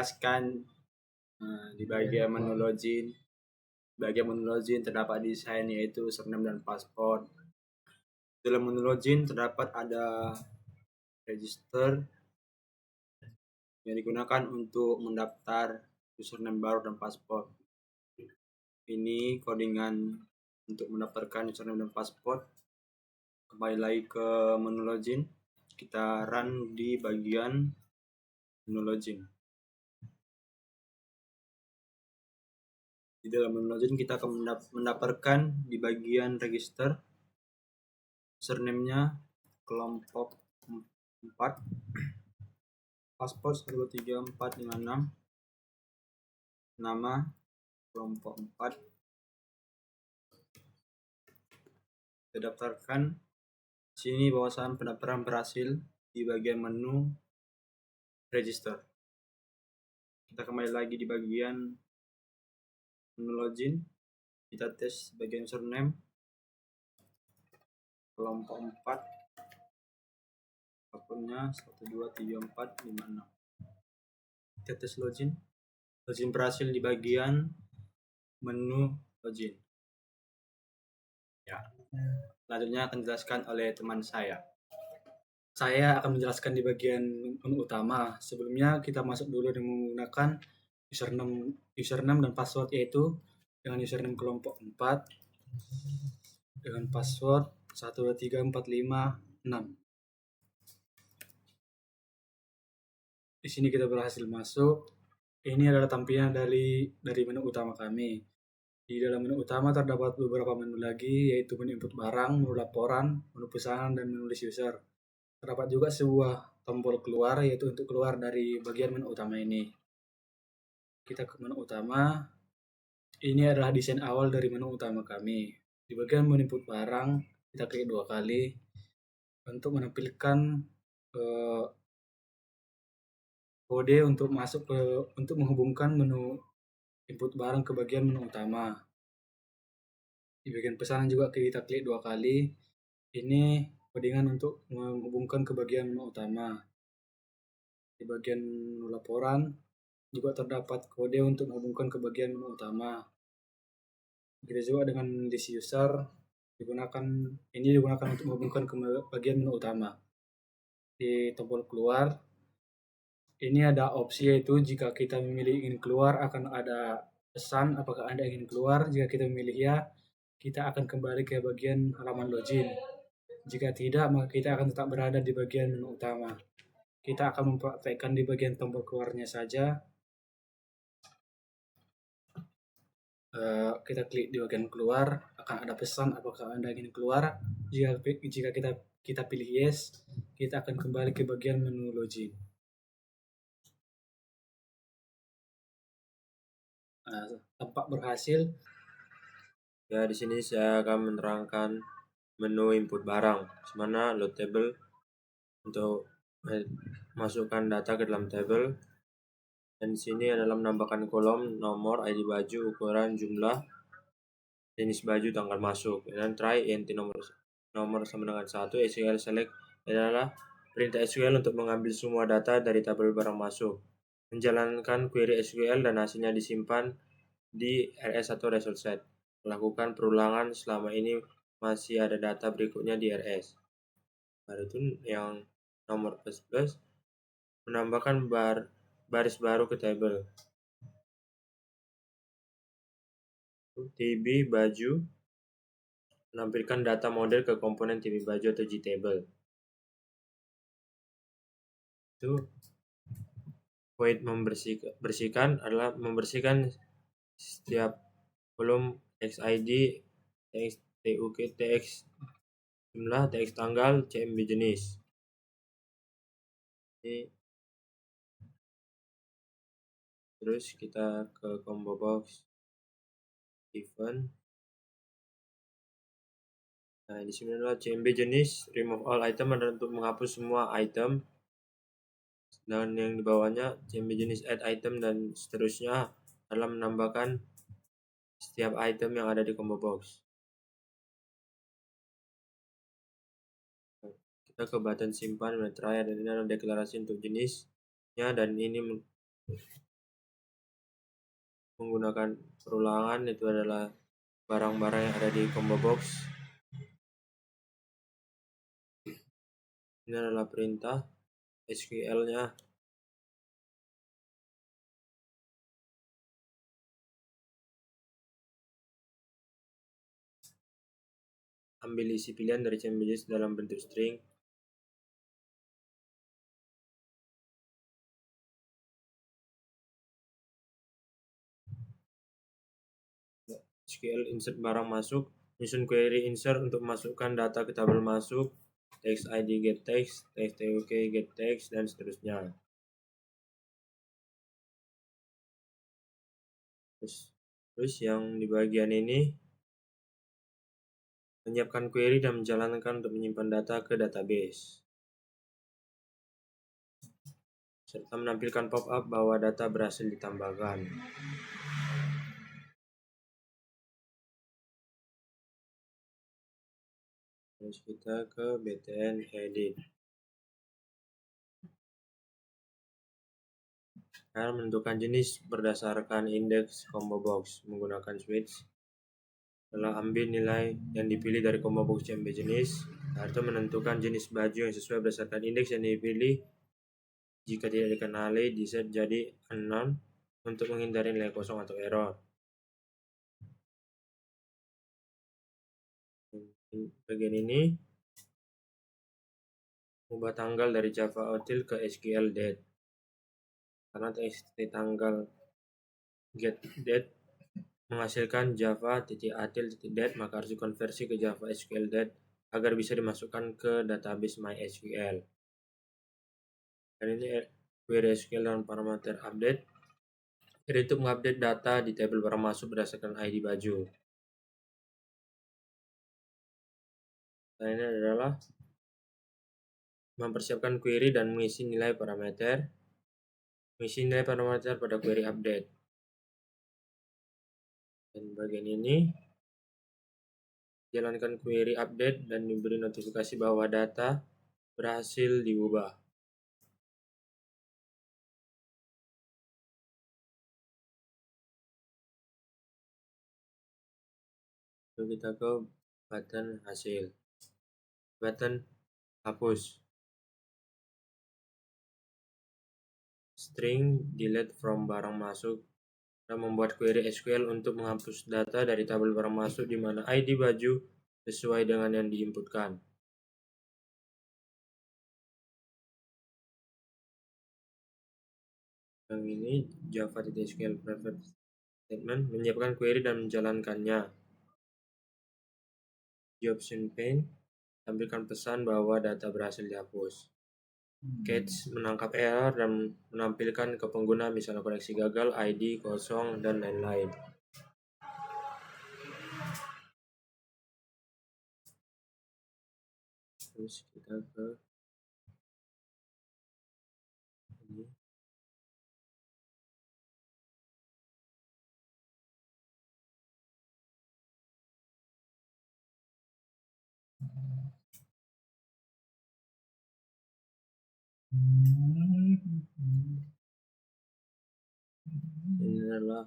jelaskan di bagian menu login. Bagian menu login terdapat desain yaitu username dan password. Dalam menu login terdapat ada register yang digunakan untuk mendaftar username baru dan password. Ini codingan untuk mendaftarkan username dan password. Kembali lagi ke menu login, kita run di bagian menu login. Di dalam menu login kita akan mendaftarkan di bagian register username-nya kelompok 4, password 1234556, nama kelompok 4. Kita daftarkan. Sini bahwasan pendaftaran berhasil di bagian menu register. Kita kembali lagi di bagian menu login. Kita tes bagian username kelompok 4, akunnya 1234556. Kita tes login. Login berhasil di bagian menu login. Ya. Selanjutnya akan dijelaskan oleh teman saya. Saya akan menjelaskan di bagian menu utama. Sebelumnya kita masuk dulu dengan menggunakan username dan password, yaitu dengan username kelompok 4 dengan password 1234556. Di sini kita berhasil masuk. Ini adalah tampilan dari menu utama kami. Di dalam menu utama terdapat beberapa menu lagi, yaitu menu input barang, menu laporan, menu pesanan, dan menu list user. Terdapat juga sebuah tombol keluar, yaitu untuk keluar dari bagian menu utama ini. Kita ke menu utama. Ini adalah desain awal dari menu utama kami. Di bagian menu input barang, kita klik 2 kali untuk menampilkan kode untuk untuk menghubungkan menu input barang ke bagian menu utama. Di bagian pesanan juga kita klik 2 kali. Ini codingan untuk menghubungkan ke bagian menu utama. Di bagian menu laporan juga terdapat kode untuk menghubungkan ke bagian menu utama. Begitu juga dengan list user, digunakan untuk menghubungkan ke bagian menu utama. Di tombol keluar, ini ada opsi, yaitu jika kita memilih ingin keluar akan ada pesan apakah Anda ingin keluar. Jika kita memilih ya, kita akan kembali ke bagian halaman login. Jika tidak, maka kita akan tetap berada di bagian menu utama. Kita akan mempraktekkan di bagian tombol keluarnya saja. Kita klik di bagian keluar, akan ada pesan apakah Anda ingin keluar. Jika kita pilih yes, kita akan kembali ke bagian menu login. Tampak berhasil. Ya, di sini saya akan menerangkan menu input barang, dimana load table untuk masukkan data ke dalam table. Dan di sini adalah menambahkan kolom nomor, ID baju, ukuran, jumlah, jenis baju, tanggal masuk. Dan try int nomor sama dengan 1. SQL select adalah perintah SQL untuk mengambil semua data dari tabel barang masuk. Menjalankan query SQL dan hasilnya disimpan di RS atau result set. Melakukan perulangan selama ini masih ada data berikutnya di RS. Baru itu yang nomor plus menambahkan baris baru ke table. TB baju, menampilkan data model ke komponen TB baju atau JTable. Itu void membersihkan adalah membersihkan setiap kolom XID, TXTUK, TX jumlah, TX tanggal, CMB jenis. Ini terus kita ke combo box event. Nah, di sini adalah CMB jenis, remove all item adalah untuk menghapus semua item. Dan yang di bawahnya CMB jenis add item dan seterusnya adalah menambahkan setiap item yang ada di combo box. Kita ke button simpan dan try, dan ini adalah deklarasi untuk jenisnya, dan ini menggunakan perulangan, itu adalah barang-barang yang ada di combo box. Ini adalah perintah SQL-nya. Ambil isi pilihan dari CMBJS dalam bentuk string. SQL insert barang masuk, nyusun query insert untuk memasukkan data ke tabel masuk, text ID get text, text TOK get text, dan seterusnya. Terus yang di bagian ini menyiapkan query dan menjalankan untuk menyimpan data ke database, serta menampilkan pop-up bahwa data berhasil ditambahkan. Terus kita ke btn edit. Cara menentukan jenis berdasarkan indeks combo box menggunakan switch. Setelah ambil nilai yang dipilih dari combo box CMB jenis, atau menentukan jenis baju yang sesuai berdasarkan indeks yang dipilih. Jika tidak dikenali, diset jadi unknown untuk menghindari nilai kosong atau error. Bagian ini ubah tanggal dari Java Util ke SQL date. Karena txt tanggal get date menghasilkan java.util.date, maka harus dikonversi ke Java SQL date agar bisa dimasukkan ke database MySQL. Dan ini query SQL dengan parameter update. Jadi untuk mengupdate data di tabel barang masuk berdasarkan ID baju. Nah, ini adalah mempersiapkan query dan mengisi nilai parameter. Mengisi nilai parameter pada query update. Dan bagian ini jalankan query update dan diberi notifikasi bahwa data berhasil diubah. Lalu kita ke button hasil. Button hapus. String delete from barang masuk dan membuat query SQL untuk menghapus data dari tabel barang masuk di mana ID baju sesuai dengan yang diinputkan. Yang ini java.sql private statement menyiapkan query dan menjalankannya. Di option pane, tampilkan pesan bahwa data berhasil dihapus. Catch menangkap error dan menampilkan ke pengguna misalnya koneksi gagal, ID kosong, dan lain-lain. Terus kita ke ini. Ini adalah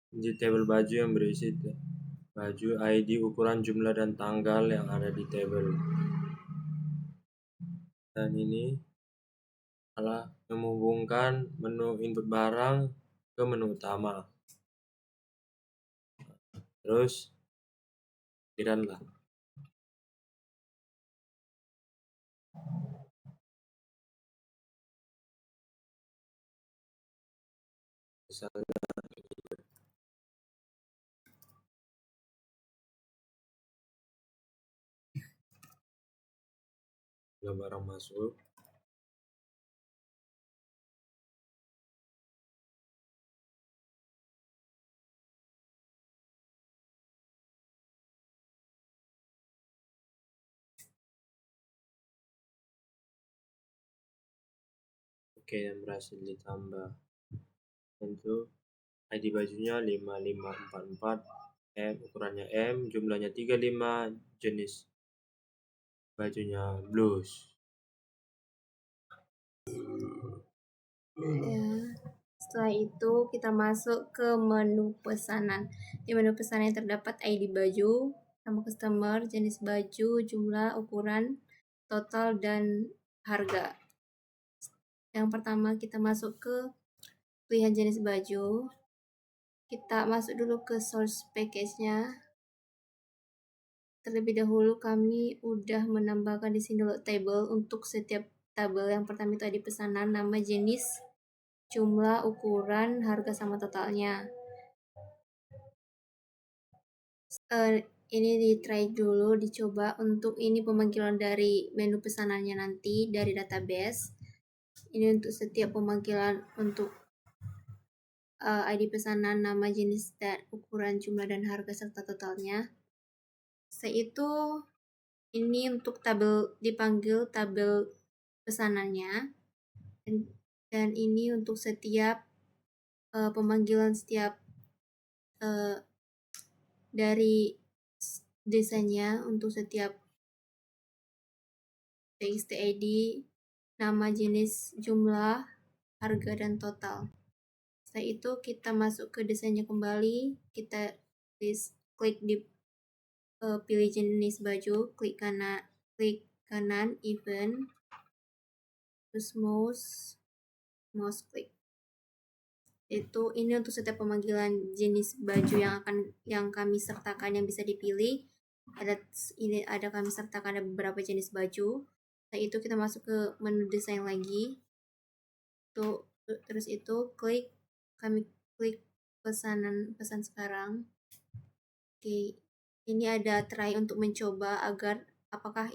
di tabel baju yang berisi baju, ID, ukuran, jumlah, dan tanggal yang ada di tabel. Dan ini adalah menghubungkan menu input barang ke menu utama. Terus run lah. Misalnya barang masuk. Oke, yang berhasil ditambah. Tentu ID bajunya 5544 M, ukurannya M, jumlahnya 35, jenis bajunya blues. Setelah itu kita masuk ke menu pesanan. Di menu pesanan terdapat ID baju, nama customer, jenis baju, jumlah, ukuran, total, dan harga. Yang pertama kita masuk ke pilihan jenis baju. Kita masuk dulu ke source package-nya. Terlebih dahulu kami udah menambahkan di sini load table untuk setiap tabel. Yang pertama itu ID pesanan, nama, jenis, jumlah, ukuran, harga, sama totalnya. Ini di try dulu, dicoba. Untuk ini pemanggilan dari menu pesanannya nanti dari database. Ini untuk setiap pemanggilan untuk ID pesanan, nama, jenis, dan ukuran, jumlah, dan harga serta totalnya. Setelah itu ini untuk tabel, dipanggil tabel pesanannya, dan ini untuk setiap pemanggilan setiap dari desainnya untuk setiap txt id, nama, jenis, jumlah, harga, dan total. Setelah itu kita masuk ke desainnya kembali, kita klik di pilih jenis baju, klik kanan event, terus mouse klik. Itu ini untuk setiap pemanggilan jenis baju yang kami sertakan yang bisa dipilih. Ada kami sertakan ada beberapa jenis baju. Setelah itu kita masuk ke menu desain lagi. Terus itu kami klik pesan sekarang. Oke, ini ada try untuk mencoba agar apakah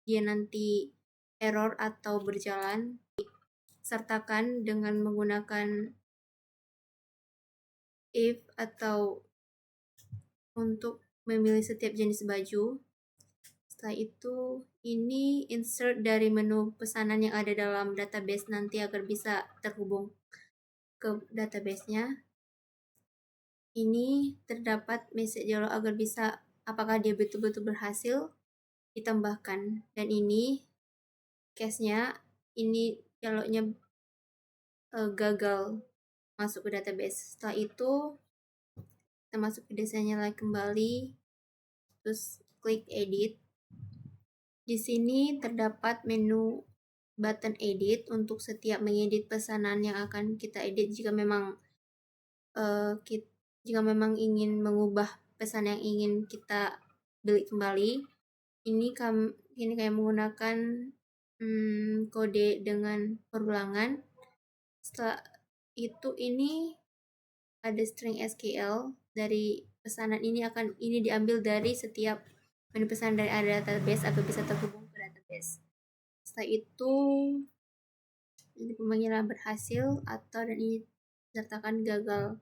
dia nanti error atau berjalan. Sertakan dengan menggunakan if atau untuk memilih setiap jenis baju. Setelah itu ini insert dari menu pesanan yang ada dalam database nanti agar bisa terhubung ke database-nya. Ini terdapat message yellow agar bisa apakah dia betul-betul berhasil ditambahkan. Dan ini case-nya, ini yellow-nya gagal masuk ke database. Setelah itu kita masuk ke desainnya lagi kembali, terus klik edit. Di sini terdapat menu button edit untuk setiap mengedit pesanan yang akan kita edit. Jika memang ingin mengubah pesan yang ingin kita beli kembali, ini kayak menggunakan kode dengan perulangan. Setelah itu ini ada string SQL dari pesanan ini diambil dari setiap menu pesanan dari ada database agar bisa terhubung ke database. Setelah itu ini pemanggilan berhasil atau dan ini sertakan gagal.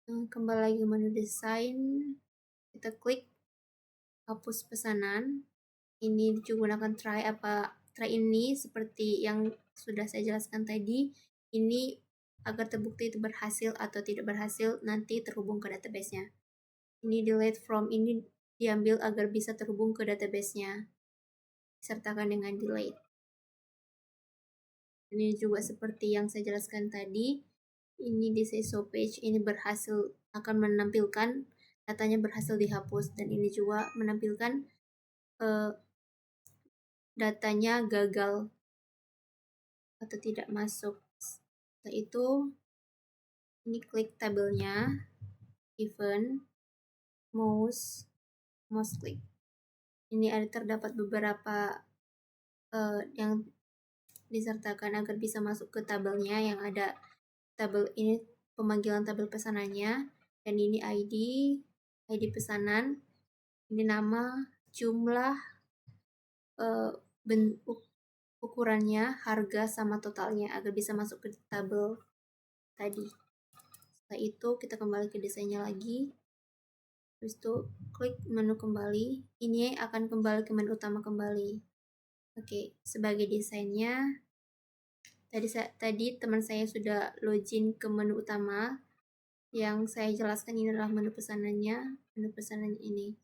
Kembali lagi ke menu desain, kita klik hapus pesanan. Ini digunakan try ini seperti yang sudah saya jelaskan tadi. Ini agar terbukti itu berhasil atau tidak berhasil nanti terhubung ke database-nya. Ini delete from ini diambil agar bisa terhubung ke database-nya. Sertakan dengan delete. Ini juga seperti yang saya jelaskan tadi. Ini di show page ini berhasil akan menampilkan datanya berhasil dihapus, dan ini juga menampilkan datanya gagal atau tidak masuk. Setelah itu ini klik tabelnya, event, mouse klik. Ini terdapat beberapa yang disertakan agar bisa masuk ke tabelnya yang ada tabel ini pemanggilan tabel pesanannya, dan ini ID pesanan, ini nama, jumlah, ukurannya, harga, sama totalnya agar bisa masuk ke tabel tadi. Setelah itu kita kembali ke desainnya lagi, terus itu klik menu kembali. Ini akan kembali ke menu utama kembali. Oke, sebagai desainnya tadi teman saya sudah login ke menu utama. Yang saya jelaskan ini adalah menu pesanannya. Menu pesanannya ini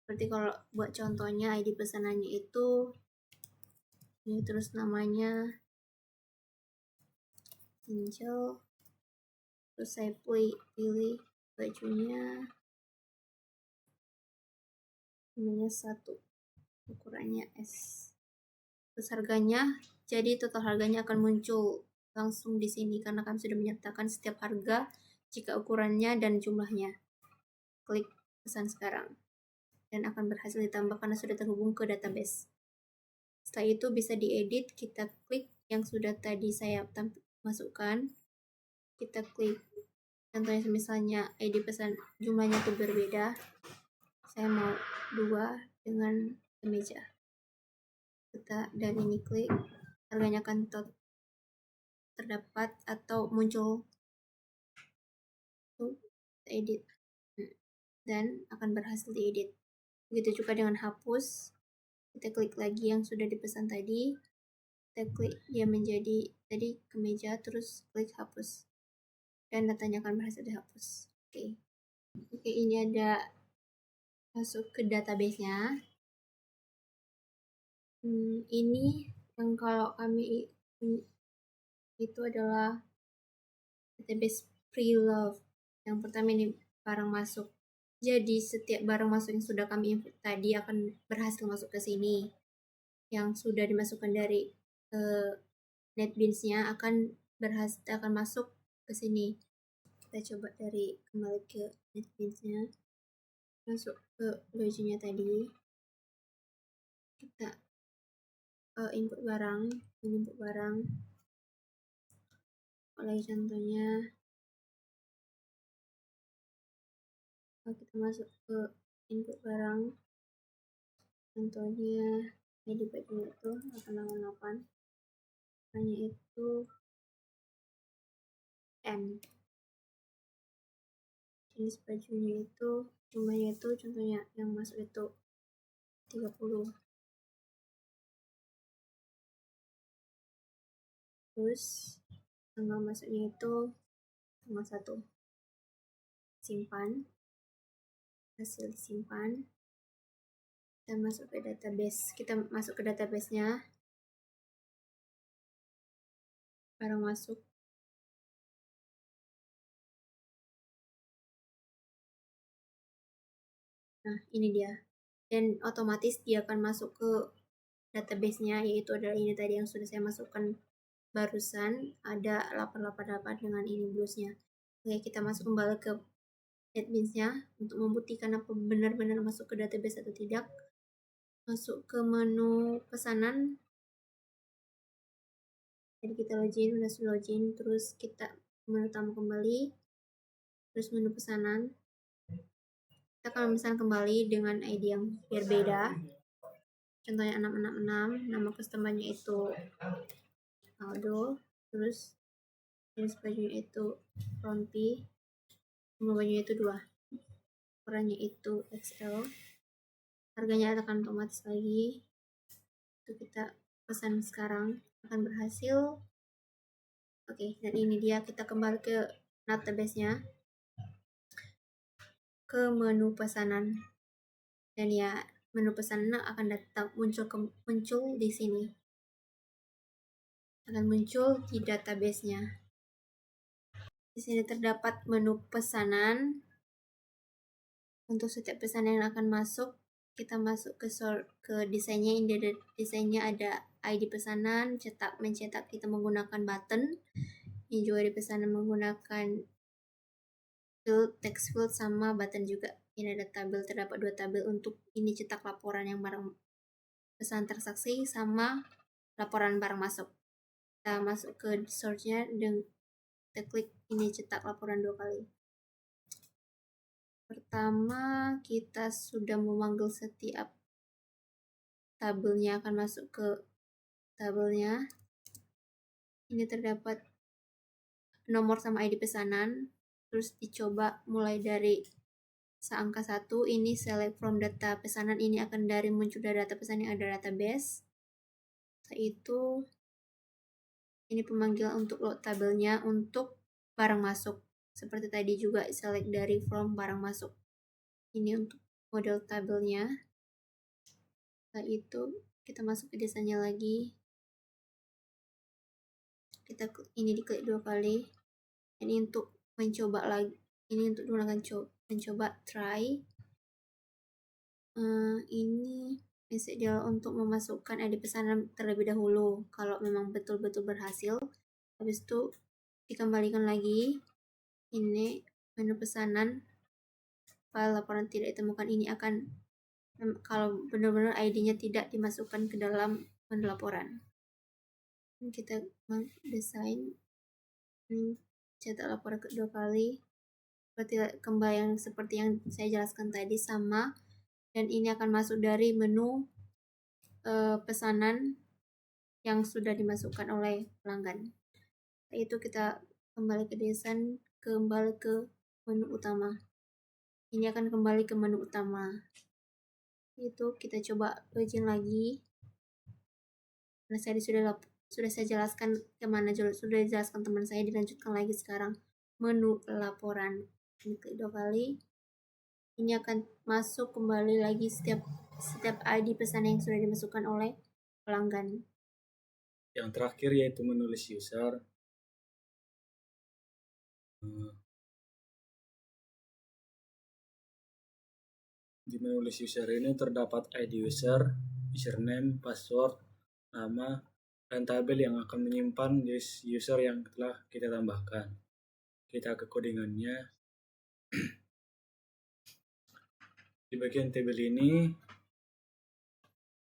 seperti kalau buat contohnya ID pesanannya itu ini, terus namanya Angel, terus saya pilih bajunya namanya 1, ukurannya S, terus harganya, jadi total harganya akan muncul langsung di sini karena kami sudah menyertakan setiap harga jika ukurannya dan jumlahnya. Klik pesan sekarang dan akan berhasil ditambah karena sudah terhubung ke database. Setelah itu bisa diedit, kita klik yang sudah tadi saya masukkan, kita klik contohnya misalnya ID pesan jumlahnya itu berbeda, saya mau 2 dengan kemeja, dan ini klik, harganya akan terdapat atau muncul, edit dan akan berhasil diedit. Begitu juga dengan hapus, kita klik lagi yang sudah dipesan tadi, kita klik dia menjadi tadi kemeja, terus klik hapus dan datanya akan berhasil dihapus. Oke, ini ada masuk ke database-nya. Ini yang kalau kami itu adalah database pre-love. Yang pertama ini barang masuk. Jadi setiap barang masuk yang sudah kami input tadi akan berhasil masuk ke sini. Yang sudah dimasukkan dari NetBeans-nya akan masuk ke sini. Kita coba kembali ke NetBeans-nya, masuk ke bajunya tadi, kita input barang, lagi contohnya kita masuk ke input barang, contohnya ID bajunya itu 888, hanya itu M, jenis bajunya itu, jumlahnya itu contohnya yang masuk itu 30, terus tanggal masuknya itu tanggal 1, simpan, hasil simpan, kita masuk ke database-nya, barang masuk, nah ini dia, dan otomatis dia akan masuk ke database-nya, yaitu adalah ini tadi yang sudah saya masukkan barusan, ada 888 dengan ini bluesnya. Oke, kita masuk kembali ke NetBeans-nya untuk membuktikan apa benar-benar masuk ke database atau tidak. Masuk ke menu pesanan, jadi kita login, terus kita menu utama kembali, terus menu pesanan, kita akan memesan kembali dengan ID yang berbeda, contohnya 666, nama customer-nya itu Aldo, terus jenis bajunya itu rompi, nomor bajunya itu 2, ukurannya itu XL, harganya akan otomatis lagi, itu kita pesan sekarang akan berhasil. Oke, dan ini dia, kita kembali ke database-nya, ke menu pesanan, dan ya menu pesanan akan tetap muncul di sini, akan muncul di database-nya. Di sini terdapat menu pesanan untuk setiap pesanan yang akan masuk. Kita masuk ke desainnya, desainnya ada ID pesanan, mencetak kita menggunakan button, ini juga di pesanan menggunakan text field sama button juga. Ini ada tabel, terdapat 2 tabel untuk ini cetak laporan yang barang pesan transaksi sama laporan barang masuk. Kita masuk ke search-nya dan kita klik ini cetak laporan 2 kali. Pertama, kita sudah memanggil setiap tabelnya, akan masuk ke tabelnya. Ini terdapat nomor sama ID pesanan, terus dicoba mulai dari seangka 1, ini select from data pesanan, ini akan dari muncul dari data pesanan yang ada database. Setelah itu ini pemanggilan untuk load tabelnya untuk barang masuk, seperti tadi juga select dari from barang masuk, ini untuk model tabelnya. Setelah itu kita masuk ke desainnya lagi, ini diklik 2 kali. Ini untuk mencoba lagi, ini untuk menggunakan mencoba try. Ini dia untuk memasukkan ID pesanan terlebih dahulu. Kalau memang betul-betul berhasil, habis itu dikembalikan lagi. Ini menu pesanan, file laporan tidak ditemukan. Ini akan kalau benar-benar ID-nya tidak dimasukkan ke dalam menu laporan. Kita desain, cetak laporan kedua kali, kembali yang seperti yang saya jelaskan tadi sama, dan ini akan masuk dari menu pesanan yang sudah dimasukkan oleh pelanggan. Itu kita kembali ke desain, kembali ke menu utama. Ini akan kembali ke menu utama. Itu kita coba login lagi. Nah, sudah saya jelaskan kemana, sudah dijelaskan teman saya. Dilanjutkan lagi sekarang menu laporan. Ini klik 2 kali. Ini akan masuk kembali lagi setiap ID pesan yang sudah dimasukkan oleh pelanggan. Yang terakhir yaitu menulis user. Di menulis user ini terdapat ID user, username, password, nama, dan tabel yang akan menyimpan user yang telah kita tambahkan. Kita ke codingannya. Di bagian tabel ini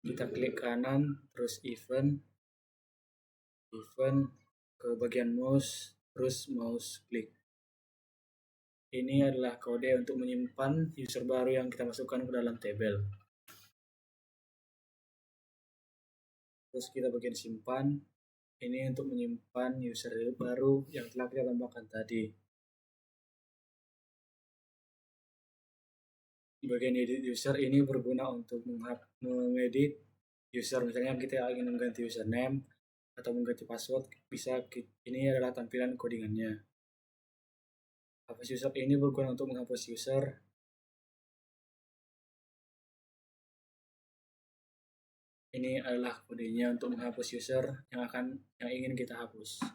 kita klik kanan, terus event ke bagian mouse, terus mouse klik. Ini adalah kode untuk menyimpan user baru yang kita masukkan ke dalam tabel. Terus kita bagian simpan. Ini untuk menyimpan user baru yang telah kita tambahkan tadi. Di bagian edit user ini berguna untuk mengedit user. Misalnya kita ingin mengganti username atau mengganti password, ini adalah tampilan codingannya. Hapus user ini berguna untuk menghapus user. Ini adalah kodenya untuk menghapus user yang ingin kita hapus.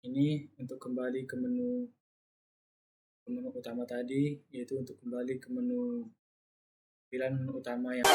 Ini untuk kembali ke menu utama tadi, yaitu untuk kembali ke menu pilihan utama yang